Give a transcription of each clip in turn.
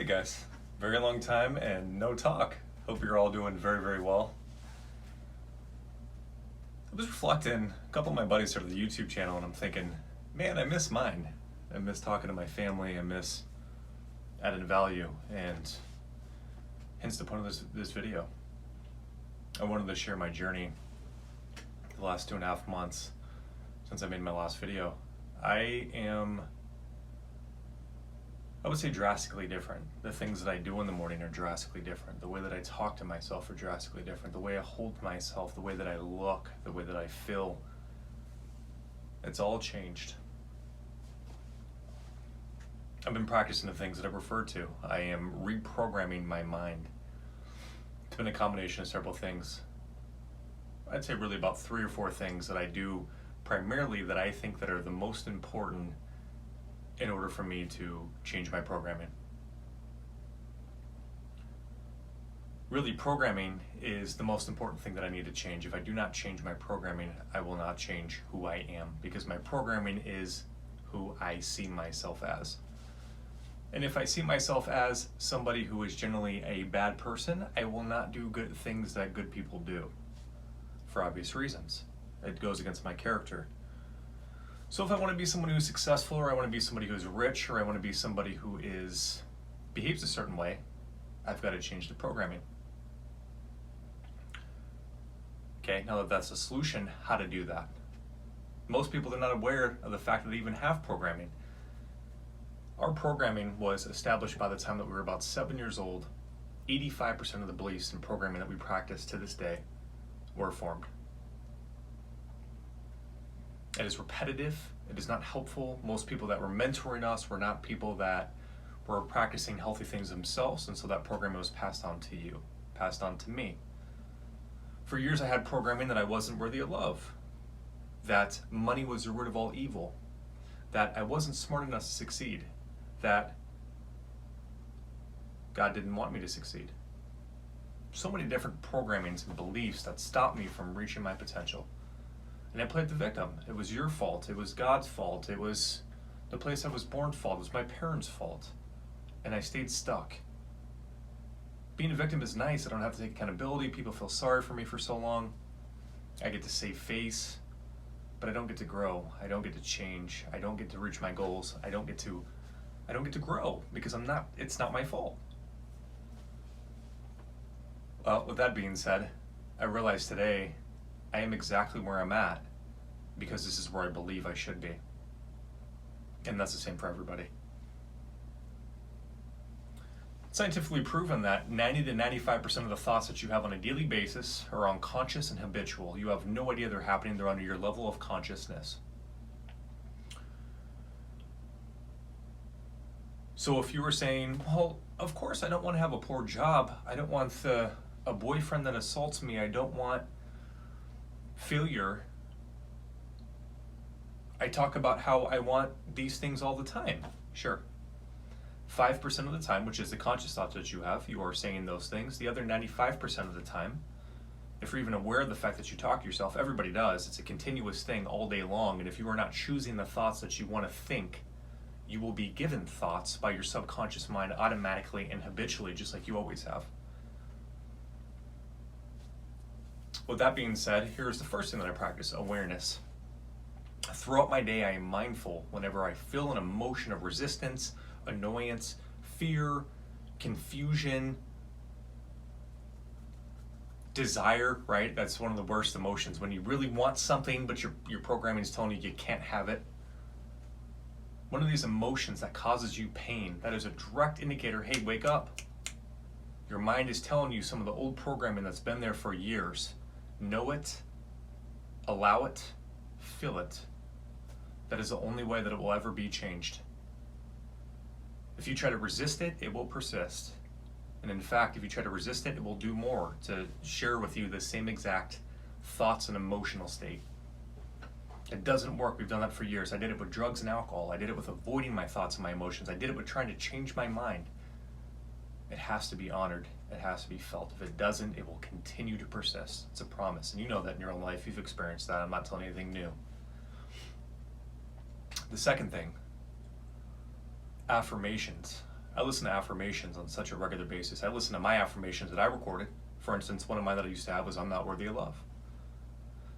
Hey guys, very long time and no talk. Hope you're all doing very, very well. I was reflecting, a couple of my buddies started the YouTube channel and I'm thinking, man, I miss mine. I miss talking to my family, I miss adding value, and hence the point of this video. I wanted to share my journey the last 2.5 months since I made my last video. I would say drastically different. The things that I do in the morning are drastically different. The way that I talk to myself are drastically different. The way I hold myself, the way that I look, the way that I feel, it's all changed. I've been practicing the things that I referred to. I am reprogramming my mind. It's been a combination of several things. I'd say really about 3 or 4 things that I do primarily that I think that are the most important in order for me to change my programming. Really, programming is the most important thing that I need to change. If I do not change my programming, I will not change who I am, because my programming is who I see myself as. And if I see myself as somebody who is generally a bad person, I will not do good things that good people do, for obvious reasons. It goes against my character. So if I want to be someone who's successful, or I want to be somebody who's rich, or I want to be somebody who behaves a certain way, I've got to change the programming. Okay, now that that's a solution, how to do that? Most people are not aware of the fact that they even have programming. Our programming was established by the time that we were about 7 years old. 85% of the beliefs and programming that we practice to this day were formed. It is repetitive, it is not helpful. Most people that were mentoring us were not people that were practicing healthy things themselves, and so that programming was passed on to you, passed on to me. For years I had programming that I wasn't worthy of love, that money was the root of all evil, that I wasn't smart enough to succeed, that God didn't want me to succeed. So many different programmings and beliefs that stopped me from reaching my potential. And I played the victim. It was your fault. It was God's fault. It was the place I was born fault. It was my parents' fault. And I stayed stuck. Being a victim is nice. I don't have to take accountability. People feel sorry for me for so long. I get to save face, but I don't get to grow. I don't get to change. I don't get to reach my goals. I don't get to grow because it's not my fault. Well, with that being said, I realize today I am exactly where I'm at because this is where I believe I should be. And that's the same for everybody. It's scientifically proven that 90 to 95% of the thoughts that you have on a daily basis are unconscious and habitual. You have no idea they're happening. They're under your level of consciousness. So if you were saying, well, of course I don't want to have a poor job. I don't want a boyfriend that assaults me. I don't want failure. I talk about how I want these things all the time. Sure. 5% of the time, which is the conscious thoughts that you have, you are saying those things. The other 95% of the time, if you're even aware of the fact that you talk to yourself, everybody does. It's a continuous thing all day long. And if you are not choosing the thoughts that you want to think, you will be given thoughts by your subconscious mind automatically and habitually, just like you always have. With that being said, here's the first thing that I practice: awareness. Throughout my day, I am mindful whenever I feel an emotion of resistance, annoyance, fear, confusion, desire, right? That's one of the worst emotions, when you really want something, but your programming is telling you can't have it. One of these emotions that causes you pain, that is a direct indicator, hey, wake up. Your mind is telling you some of the old programming that's been there for years. Know it, allow it, feel it. That is the only way that it will ever be changed. If you try to resist it, it will persist. And in fact, if you try to resist it, it will do more to share with you the same exact thoughts and emotional state. It doesn't work. We've done that for years. I did it with drugs and alcohol. I did it with avoiding my thoughts and my emotions. I did it with trying to change my mind. It has to be honored. It has to be felt. If it doesn't, it will continue to persist. It's a promise. And you know that in your own life. You've experienced that. I'm not telling you anything new. The second thing, affirmations. I listen to affirmations on such a regular basis. I listen to my affirmations that I recorded. For instance, one of mine that I used to have was, I'm not worthy of love.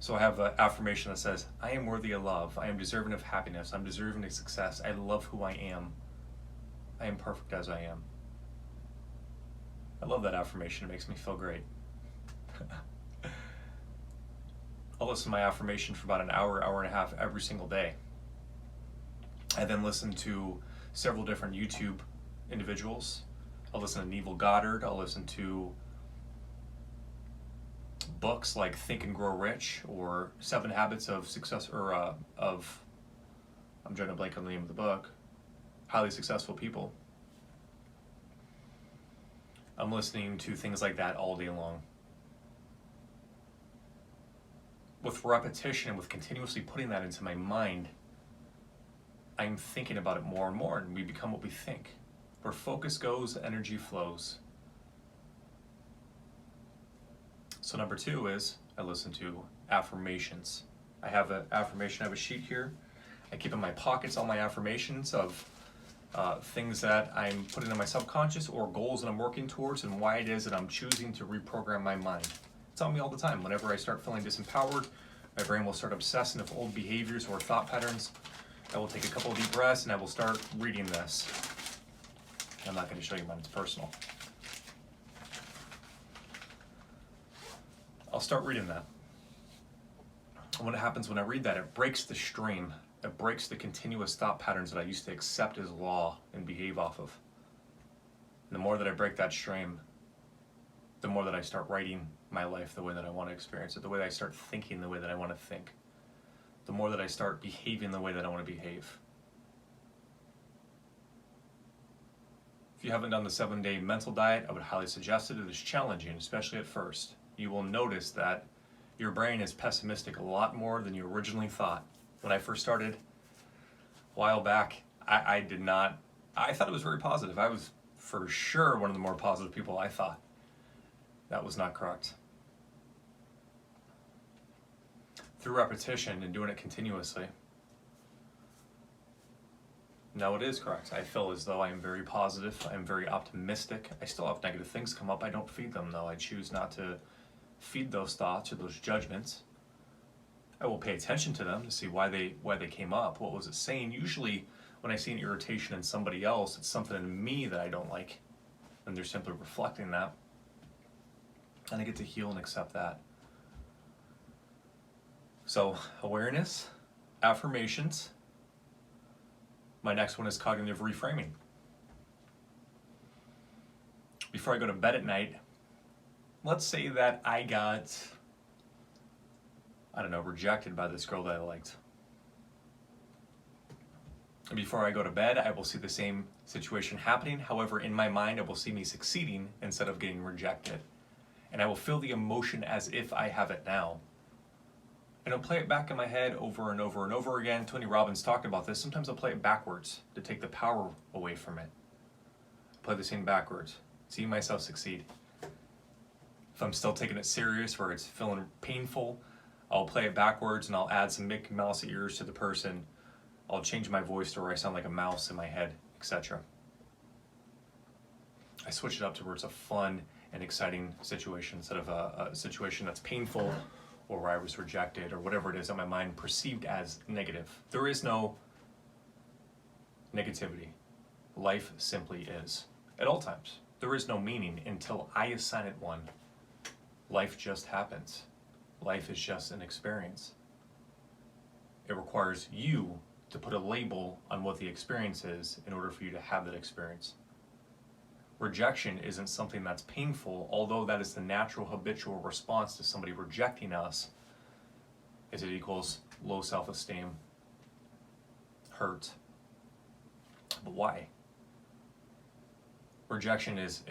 So I have an affirmation that says, I am worthy of love. I am deserving of happiness. I'm deserving of success. I love who I am. I am perfect as I am. I love that affirmation. It makes me feel great. I'll listen to my affirmation for about an hour, hour and a half every single day. I then listen to several different YouTube individuals. I'll listen to Neville Goddard. I'll listen to books like Think and Grow Rich or 7 Habits of Success, or I'm trying to blank on the name of the book, Highly Successful People. I'm listening to things like that all day long. With repetition, with continuously putting that into my mind, I'm thinking about it more and more, and we become what we think. Where focus goes, energy flows. So number 2 is I listen to affirmations. I have an affirmation, I have a sheet here. I keep in my pockets all my affirmations of things that I'm putting in my subconscious or goals that I'm working towards, and why it is that I'm choosing to reprogram my mind. It's on me all the time. Whenever I start feeling disempowered, my brain will start obsessing with old behaviors or thought patterns. I will take a couple of deep breaths and I will start reading this. I'm not going to show you mine, it's personal. I'll start reading that. And what happens when I read that, it breaks the stream. It breaks the continuous thought patterns that I used to accept as law and behave off of. And the more that I break that stream, the more that I start writing my life the way that I want to experience it, the way that I start thinking the way that I want to think, the more that I start behaving the way that I want to behave. If you haven't done the 7-day mental diet, I would highly suggest it. It is challenging, especially at first. You will notice that your brain is pessimistic a lot more than you originally thought. When I first started a while back, I thought it was very positive. I was for sure one of the more positive people I thought. That was not correct. Through repetition and doing it continuously, now it is correct. I feel as though I am very positive. I am very optimistic. I still have negative things come up. I don't feed them though. I choose not to feed those thoughts or those judgments. I will pay attention to them to see why they came up. What was it saying? Usually when I see an irritation in somebody else, it's something in me that I don't like, and they're simply reflecting that. And I get to heal and accept that. So awareness, affirmations. My next one is cognitive reframing. Before I go to bed at night, let's say that I got, rejected by this girl that I liked. And before I go to bed, I will see the same situation happening. However, in my mind, I will see me succeeding instead of getting rejected. And I will feel the emotion as if I have it now. And I'll play it back in my head over and over and over again. Tony Robbins talked about this. Sometimes I'll play it backwards to take the power away from it. Play the scene backwards. See myself succeed. If I'm still taking it serious or it's feeling painful, I'll play it backwards and I'll add some Mickey Mouse ears to the person. I'll change my voice to where I sound like a mouse in my head, etc. I switch it up to where it's a fun and exciting situation instead of a situation that's painful or where I was rejected or whatever it is that my mind perceived as negative. There is no negativity. Life simply is. At all times. There is no meaning until I assign it one. Life just happens. Life is just an experience. It requires you to put a label on what the experience is in order for you to have that experience. Rejection isn't something that's painful, although that is the natural habitual response to somebody rejecting us, is it equals low self-esteem, hurt. But why? Rejection is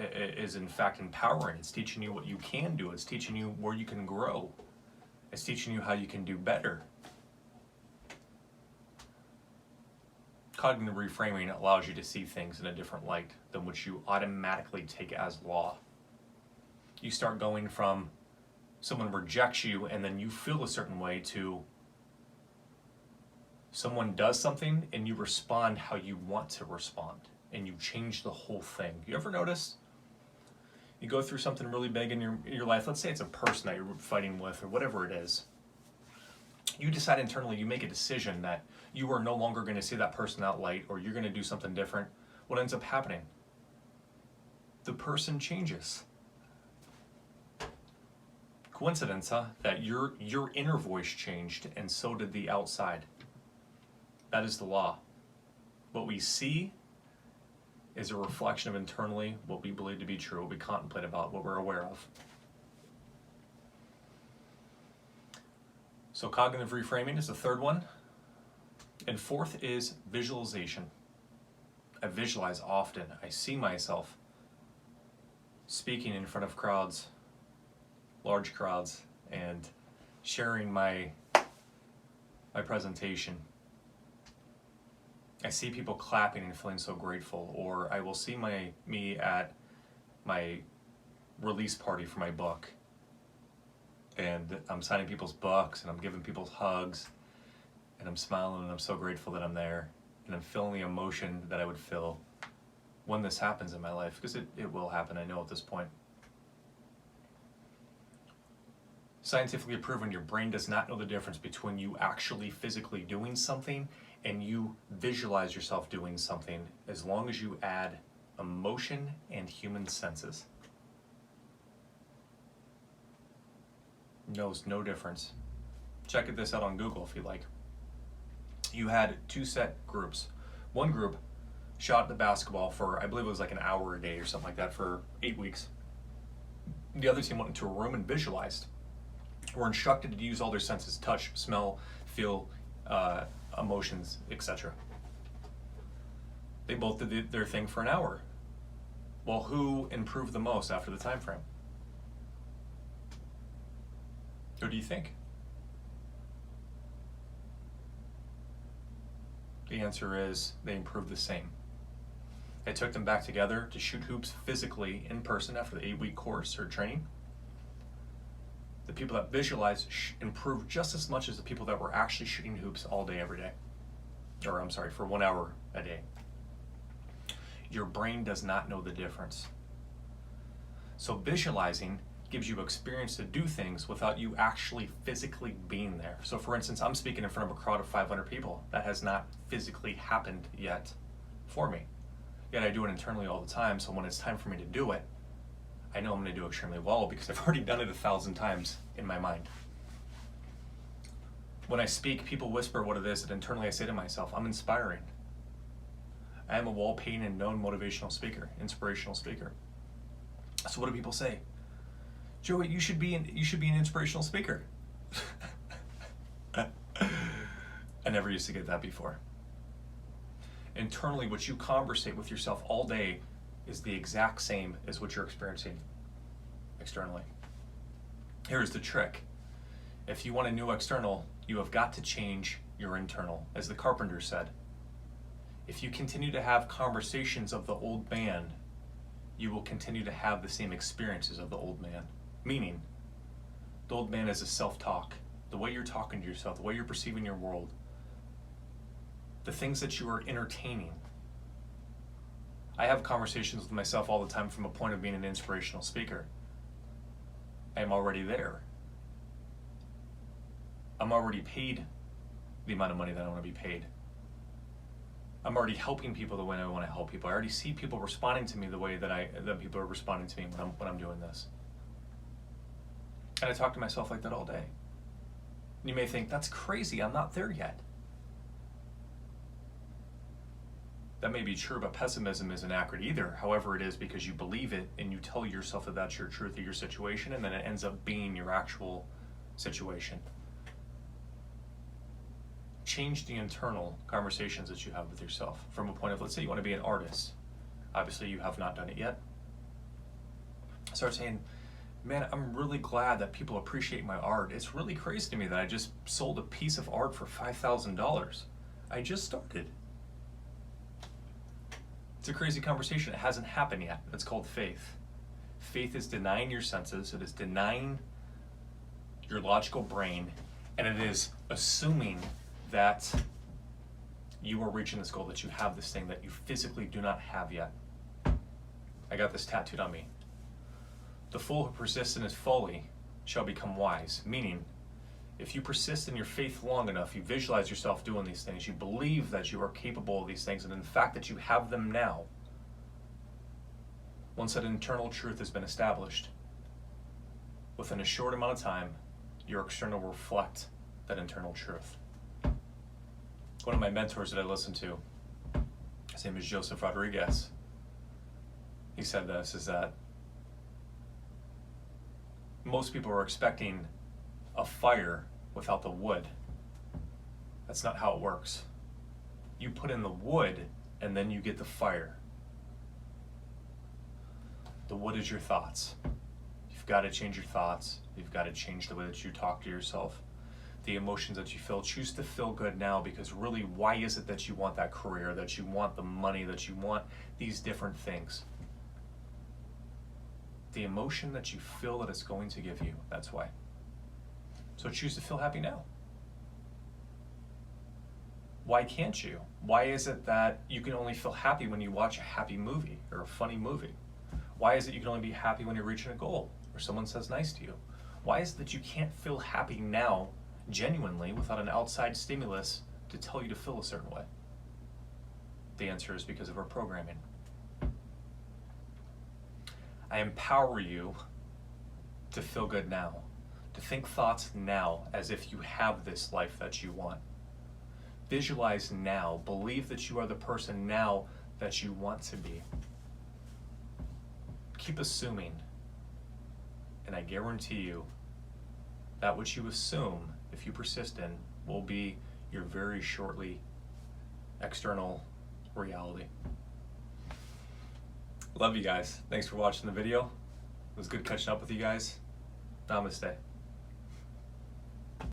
in fact empowering. It's teaching you what you can do. It's teaching you where you can grow. It's teaching you how you can do better. Cognitive reframing allows you to see things in a different light than which you automatically take as law. You start going from someone rejects you and then you feel a certain way to someone does something and you respond how you want to respond. and you change the whole thing. You ever notice? You go through something really big in your life. Let's say it's a person that you're fighting with or whatever it is. You decide internally, you make a decision that you are no longer going to see that person that light, or you're going to do something different. What ends up happening? The person changes. Coincidence, huh? That your inner voice changed, and so did the outside. That is the law. What we see is a reflection of internally what we believe to be true, what we contemplate about, what we're aware of. So cognitive reframing is the third one. And fourth is visualization. I visualize often. I see myself speaking in front of crowds, large crowds, and sharing my presentation. I see people clapping and feeling so grateful, or I will see me at my release party for my book, and I'm signing people's books, and I'm giving people hugs, and I'm smiling, and I'm so grateful that I'm there, and I'm feeling the emotion that I would feel when this happens in my life, because it will happen, I know at this point. Scientifically proven, your brain does not know the difference between you actually physically doing something and you visualize yourself doing something, as long as you add emotion and human senses. Knows no difference. Check this out on Google if you like. You had two set groups. One group shot the basketball for, I believe it was like an hour a day or something like that, for 8 weeks. The other team went into a room and visualized. Were instructed to use all their senses: touch, smell, feel, emotions, etc. They both did their thing for an hour. Well, who improved the most after the time frame? Who do you think? The answer is they improved the same. I took them back together to shoot hoops physically in person after the 8-week course or training. The people that visualized improved just as much as the people that were actually shooting hoops all day, every day. Or, I'm sorry, for 1 hour a day. Your brain does not know the difference. So visualizing gives you experience to do things without you actually physically being there. So for instance, I'm speaking in front of a crowd of 500 people. That has not physically happened yet for me. Yet I do it internally all the time, so when it's time for me to do it, I know I'm going to do extremely well because I've already done it 1,000 times in my mind. When I speak, people whisper what it is, and internally I say to myself, I'm inspiring. I am a well-paid and known motivational speaker, inspirational speaker. So what do people say? Joey, you should be an inspirational speaker. I never used to get that before. Internally, what you conversate with yourself all day is the exact same as what you're experiencing externally. Here's the trick. If you want a new external, you have got to change your internal. As the carpenter said, if you continue to have conversations of the old man, you will continue to have the same experiences of the old man. Meaning, the old man is a self-talk. The way you're talking to yourself, the way you're perceiving your world, the things that you are entertaining. I have conversations with myself all the time from a point of being an inspirational speaker. I am already there. I'm already paid the amount of money that I want to be paid. I'm already helping people the way I want to help people. I already see people responding to me the way that people are responding to me when I'm doing this. And I talk to myself like that all day. You may think, that's crazy, I'm not there yet. That may be true, but pessimism isn't accurate either. However, it is because you believe it and you tell yourself that that's your truth of your situation, and then it ends up being your actual situation. Change the internal conversations that you have with yourself from a point of, let's say you want to be an artist. Obviously, you have not done it yet. Start saying, man, I'm really glad that people appreciate my art. It's really crazy to me that I just sold a piece of art for $5,000. I just started. It's a crazy conversation. It hasn't happened yet. That's called faith. Faith is denying your senses. It is denying your logical brain. And it is assuming that you are reaching this goal, that you have this thing that you physically do not have yet. I got this tattooed on me. The fool who persists in his folly shall become wise. Meaning, if you persist in your faith long enough, you visualize yourself doing these things, you believe that you are capable of these things, and in fact that you have them now, once that internal truth has been established, within a short amount of time, your external will reflect that internal truth. One of my mentors that I listen to, his name is Joseph Rodriguez. He said this, is that most people are expecting a fire without the wood. That's not how it works. You put in the wood and then you get the fire. The wood is your thoughts. You've got to change your thoughts. You've got to change the way that you talk to yourself. The emotions that you feel, choose to feel good now, because really, why is it that you want that career, that you want the money, that you want these different things? The emotion that you feel that it's going to give you, that's why. So choose to feel happy now. Why can't you? Why is it that you can only feel happy when you watch a happy movie or a funny movie? Why is it you can only be happy when you're reaching a goal or someone says nice to you? Why is it that you can't feel happy now genuinely without an outside stimulus to tell you to feel a certain way? The answer is because of our programming. I empower you to feel good now, to think thoughts now as if you have this life that you want. Visualize now, believe that you are the person now that you want to be. Keep assuming, and I guarantee you that which you assume, if you persist in, will be your very shortly external reality. Love you guys. Thanks for watching the video. It was good catching up with you guys. Namaste.